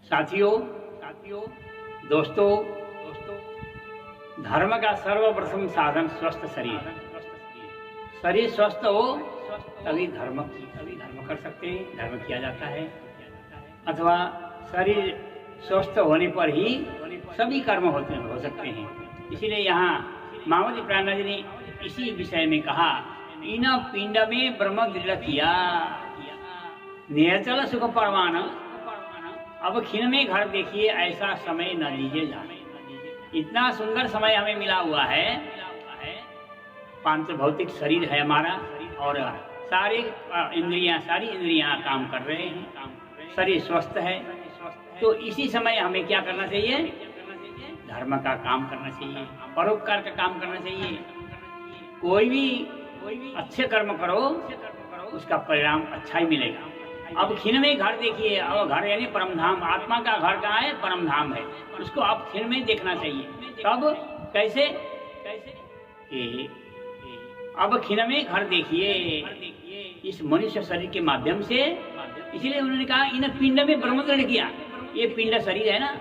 साथियों, दोस्तों, धर्म का सर्वप्रथम साधन स्वस्थ शरीर है। शरीर स्वस्थ हो तभी धर्म कर सकते हैं, धर्म किया जाता है। अथवा शरीर स्वस्थ होने पर ही सभी कर्म हो सकते हैं। इसीलिए यहाँ मामूली प्राणनाथ जी ने इसी विषय में कहा, इन पिंड में ब्रह्म दृढ़ किया, निहचल सुख परवान, अब खिन में घर देखिए, ऐसा समय न लीजिए जाने। इतना सुंदर समय हमें मिला हुआ है, पांच भौतिक शरीर है हमारा, और सारी इंद्रियां काम कर रहे हैं, शरीर स्वस्थ है। तो इसी समय हमें क्या करना चाहिए? धर्म का काम करना चाहिए, परोपकार का काम करना चाहिए। कोई भी अच्छे कर्म करो, उसका परिणाम अच्छा ही मिलेगा। अब खिन में घर देखिए, अब घर यानी परमधाम, आत्मा का घर कहाँ है? परमधाम है। उसको आप खिन में देखना चाहिए। कब? कैसे? अब खिन में घर देखिए, इस मनुष्य शरीर के माध्यम से। इसलिए उन्होंने कहा इन पिंड में ब्रह्म दृढ़ किया। ये पिंड शरीर है ना,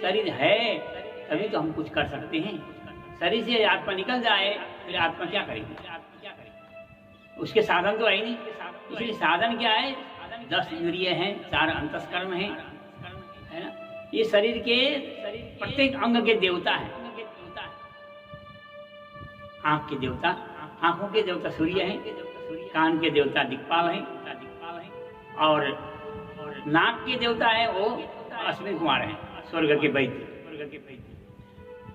शरीर है तभी तो हम कुछ कर सकते हैं। शरीर से आत्मा निकल जाए फिर आत्मा क्या करेगी? उसके साधन तो है ही नहीं। इसलिए साधन क्या है? 10 इंद्रिय हैं, 4 अंतस्करण हैं, है ना। ये शरीर के प्रत्येक अंग के देवता है। आंख के देवता, आंखों के देवता सूर्य हैं, कान के देवता दिक्पाल हैं, और नाक के देवता है वो अश्विनी कुमार हैं, स्वर्ग के वैद्य।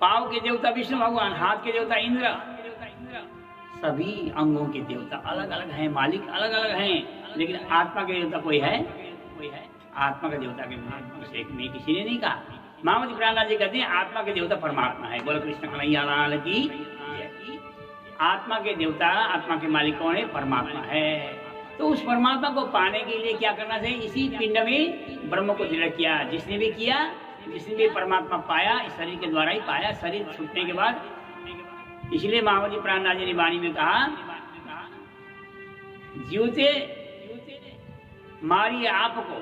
पाँव के देवता विष्णु भगवान, हाथ के देवता इंद्र। सभी अंगों के देवता अलग अलग हैं, मालिक अलग अलग हैं, लेकिन आत्मा के देवता कोई है? आत्मा के देवता के विषय में किसी ने नहीं कहा। मामूली प्राणनाथ जी कहते हैं आत्मा के देवता परमात्मा है। बोलो कृष्ण कन्हैया लाल की। आत्मा के देवता, आत्मा के मालिक कौन है? परमात्मा है। तो उस परमात्मा को पाने के लिए क्या करना चाहिए? इसी पिंड में ब्रह्म को दृढ़ किया। जिसने भी किया, जिसने भी परमात्मा पाया, इस शरीर के द्वारा ही पाया, शरीर छूटने के बाद। इसलिए महावती प्राणनाथ जी ने वाणी में कहा, जीवते मारिए आपको।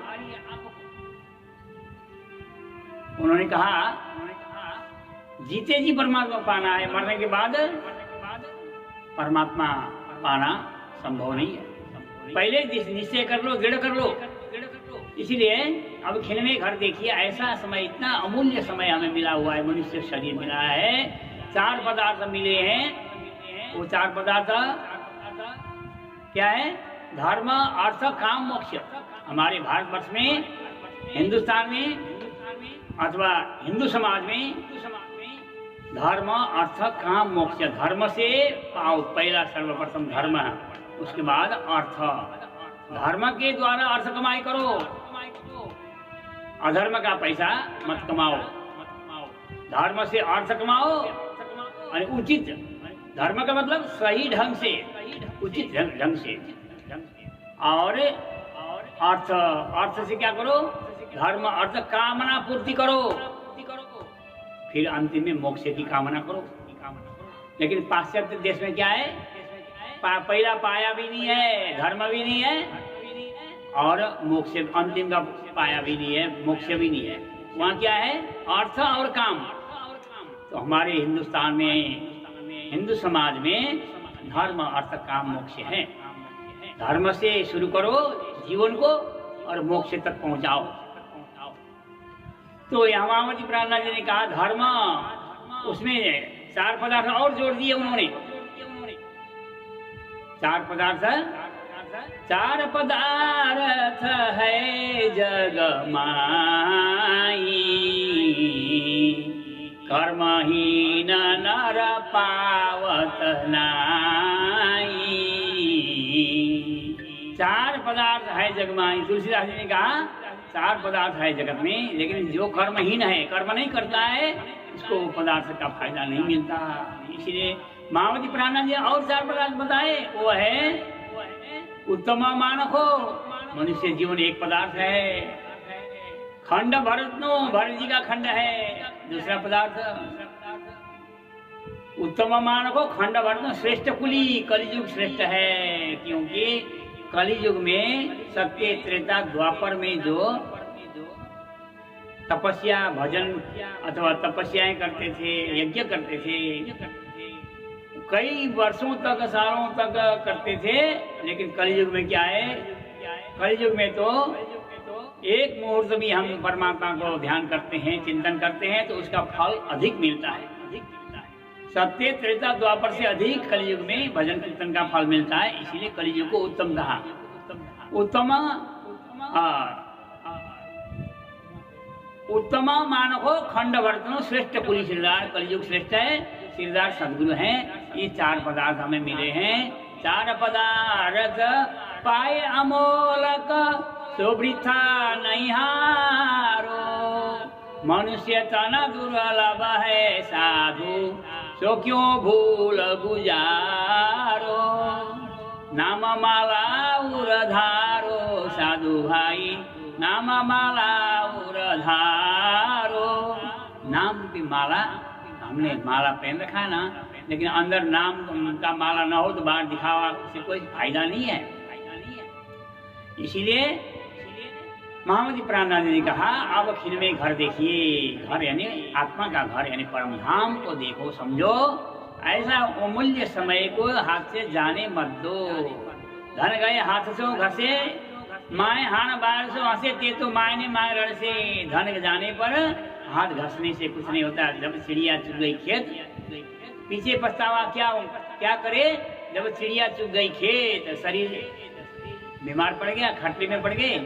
उन्होंने कहा जीते जी परमात्मा पाना है, मरने के बाद परमात्मा पाना संभव नहीं है। पहले निश्चय कर लो, दृढ़ कर लो। इसीलिए अब खिन में घर देखिए, ऐसा समय, इतना अमूल्य समय हमें मिला हुआ है, मनुष्य शरीर मिला है। 4 पदार्थ मिले हैं। वो 4 पदार्थ क्या है? धर्म, अर्थ, काम, मोक्ष। हमारे भारतवर्ष में, हिंदुस्तान में अथवा हिंदू समाज में धर्म, अर्थ, काम, मोक्ष। धर्म से पाओ, पहला सर्वप्रथम धर्म, उसके बाद अर्थ। धर्म के द्वारा अर्थ कमाई करो, अधर्म का पैसा मत कमाओ। धर्म से अर्थ कमाओ, और उचित, धर्म का मतलब सही ढंग से, उचित ढंग से। और अर्थ से क्या करो? धर्म, अर्थ, कामना पूर्ति करो, फिर अंतिम में मोक्ष की कामना करो। लेकिन पाश्चात्य देश में क्या है? पहला पाया भी नहीं है, धर्म भी नहीं है, और मोक्ष अंतिम का पाया भी नहीं है, मोक्ष भी नहीं है। वहाँ क्या है? अर्थ और काम। तो हमारे हिंदुस्तान में, हिंदू समाज में धर्म, अर्थ, काम, मोक्ष है। धर्म से शुरू करो जीवन को और मोक्ष तक पहुंचाओ। तो यहाँ मामूली प्राणनाथ जी ने कहा धर्म, उसमें 4 पदार्थ और जोड़ दिए उन्होंने। 4 पदार्थ, 4 पदार्थ है जग माई, कर्महीन नर पावत नाई। 4 पदार्थ है जग माई। तुलसीदास जी ने कहा 4 पदार्थ है जगत में, लेकिन जो कर्महीन है, कर्म नहीं करता है, उसको पदार्थ का फायदा नहीं मिलता। इसलिए मामूली प्राणनाथ जी और 4 पदार्थ बताए। वो है उत्तम मानको, मनुष्य जीवन एक पदार्थ है। खंड भरतनो, भरत जी का खंड है दूसरा पदार्थ। उत्तम मानको खंड भरतनो, श्रेष्ठ कुली, कलियुग श्रेष्ठ है। क्योंकि कलियुग में सत्य, त्रेता, द्वापर में जो तपस्या भजन अथवा तपस्याएं करते थे, यज्ञ करते थे, कई वर्षों तक सालों तक करते थे। लेकिन कलयुग में क्या है, कलयुग में तो एक मुहूर्त भी हम परमात्मा को ध्यान करते हैं, चिंतन करते हैं तो उसका फल अधिक मिलता है। सत्य त्रेता द्वापर से अधिक कलयुग में भजन कीर्तन का फल मिलता है। इसीलिए कलयुग को उत्तम कहा। उत्तम उत्तम मानव खंड वर्तनो श्रेष्ठ पुरी श्रीदार। कलयुग श्रेष्ठ है, श्रीदार सदगुरु हैं। ये चार पदार्थ हमें मिले हैं। चार पदार्थ पाए अमोलक सुवृथा नहीं हारो। मनुष्य तन दुर्लभ है साधु सो क्यों भूल गुजारो। नाम माला उरधारो साधु भाई, नाम माला उरधारो। नाम की माला, हमने माला पहन रखा है ना, लेकिन अंदर नाम का माला ना हो तो बाहर दिखावा से कोई फायदा नहीं है। इसीलिए महामती प्राणनाथ ने कहा अब खिन में घर देखिए। घर यानी आत्मा का घर यानी परम धाम को देखो, समझो। ऐसा अमूल्य समय को हाथ से जाने मत दो। धन गए हाथ से घसे, माए हान बार से हंसे ते तो माए ने माए रण से। धन जाने पर हाथ घसने से कुछ नहीं होता। जब चिड़िया चुग गई खेत, पीछे पछतावा क्या करे। जब चिड़िया चुग गई खेत, शरीर बीमार पड़ गया, खटली में पड़ गए,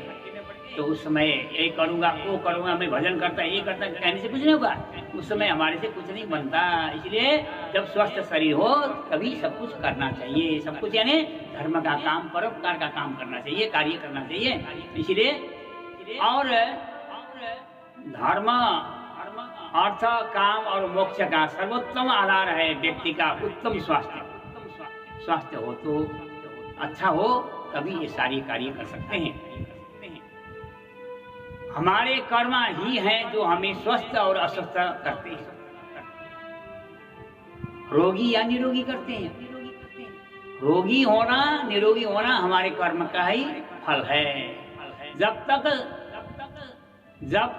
तो उस समय ये करूंगा वो करूंगा, मैं भजन करता ये करता कहने से कुछ नहीं होगा। उस समय हमारे से कुछ नहीं बनता। इसलिए जब स्वस्थ शरीर हो तभी सब कुछ करना चाहिए। सब कुछ यानी धर्म का काम, परोपकार का काम करना चाहिए, कार्य करना चाहिए। इसलिए और धर्म, अर्थ, काम और मोक्ष का सर्वोत्तम आधार है व्यक्ति का उत्तम स्वास्थ्य। स्वास्थ्य हो तो अच्छा हो तभी ये सारी कार्य कर सकते हैं। हमारे कर्म ही हैं जो हमें स्वस्थ और अस्वस्थ करते हैं, रोगी या निरोगी करते हैं। रोगी होना निरोगी होना हमारे कर्म का ही फल है। जब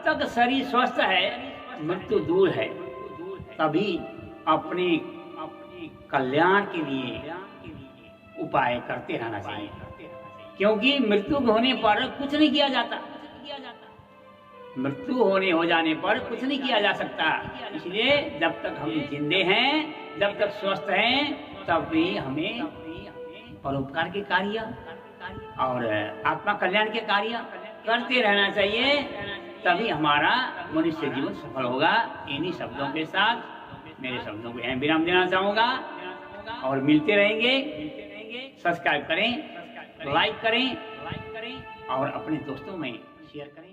तक शरीर स्वस्थ है मृत्यु दूर है, तभी अपने कल्याण के लिए उपाय करते रहना चाहिए। क्योंकि मृत्यु होने पर कुछ नहीं किया जाता। मृत्यु हो जाने पर कुछ नहीं किया जा सकता। इसलिए जब तक हम जिंदे हैं, जब तक स्वस्थ हैं, तब भी हमें परोपकार के कार्य और आत्मा कल्याण के कार्य करते रहना चाहिए। तभी हमारा मनुष्य जीवन सफल होगा। इन्हीं शब्दों के साथ मेरे शब्दों को यहाँ विराम देना चाहूँगा और मिलते रहेंगे। सब्सक्राइब करें, लाइक करें और अपने दोस्तों में शेयर करें।